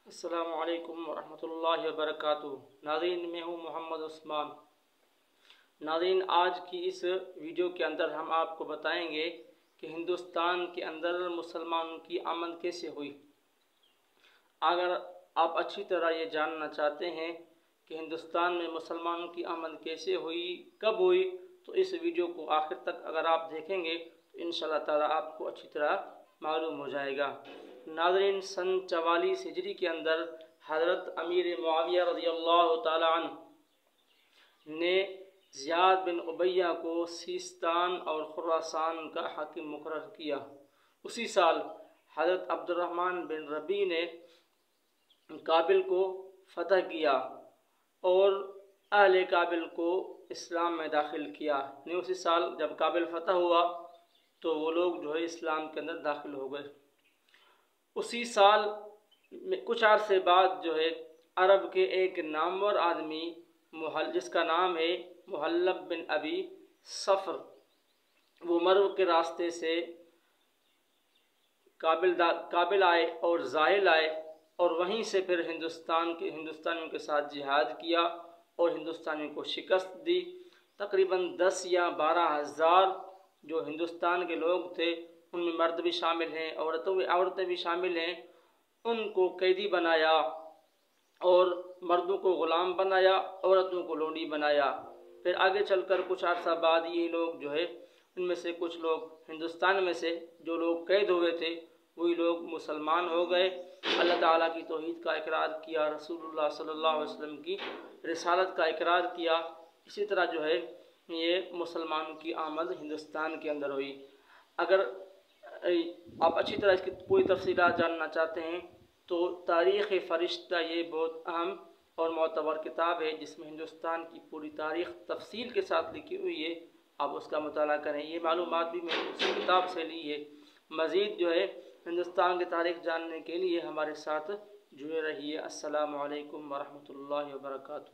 السلام علیکم ورحمۃ اللہ وبرکاتہ۔ ناظرین، میں ہوں محمد عثمان۔ ناظرین، آج کی اس ویڈیو کے اندر ہم آپ کو بتائیں گے کہ ہندوستان کے اندر مسلمانوں کی آمد کیسے ہوئی۔ اگر آپ اچھی طرح یہ جاننا چاہتے ہیں کہ ہندوستان میں مسلمانوں کی آمد کیسے ہوئی، کب ہوئی، تو اس ویڈیو کو آخر تک اگر آپ دیکھیں گے تو انشاءاللہ تعالیٰ آپ کو اچھی طرح معلوم ہو جائے گا۔ ناظرین، سن 44 ہجری کے اندر حضرت امیر معاویہ رضی اللہ تعالی عنہ نے زیاد بن عبیہ کو سیستان اور خراسان کا حاکم مقرر کیا۔ اسی سال حضرت عبد الرحمن بن ربیع نے کابل کو فتح کیا اور اہل کابل کو اسلام میں داخل کیا۔ اسی سال جب کابل فتح ہوا تو وہ لوگ اسلام کے اندر داخل ہو گئے۔ اسی سال میں کچھ عرصے بعد عرب کے ایک نامور آدمی جس کا نام ہے محلب بن ابی صفر، وہ مرو کے راستے سے کابل آئے اور زائل آئے اور وہیں سے پھر ہندوستانیوں کے ساتھ جہاد کیا اور ہندوستانیوں کو شکست دی۔ تقریباً 10 یا 12 ہزار جو ہندوستان کے لوگ تھے، ان میں مرد بھی شامل ہیں، عورتیں بھی شامل ہیں، ان کو قیدی بنایا اور مردوں کو غلام بنایا، عورتوں کو لونڈی بنایا۔ پھر آگے چل کر کچھ عرصہ بعد یہ لوگ ان میں سے کچھ لوگ ہندوستان میں سے جو لوگ قید ہوئے تھے وہی لوگ مسلمان ہو گئے، اللہ تعالیٰ کی توحید کا اقرار کیا، رسول اللہ صلی اللہ علیہ وسلم کی رسالت کا اقرار کیا۔ اسی طرح یہ مسلمانوں کی آمد ہندوستان کے اندر ہوئی۔ اگر آپ اچھی طرح اس کی پوری تفصیلات جاننا چاہتے ہیں تو تاریخ فرشتہ یہ بہت اہم اور معتبر کتاب ہے جس میں ہندوستان کی پوری تاریخ تفصیل کے ساتھ لکھی ہوئی ہے، آپ اس کا مطالعہ کریں۔ یہ معلومات بھی میں اس کتاب سے لی ہے۔ مزید ہندوستان کی تاریخ جاننے کے لیے ہمارے ساتھ جڑے رہیے۔ السلام علیکم ورحمۃ اللہ وبرکاتہ۔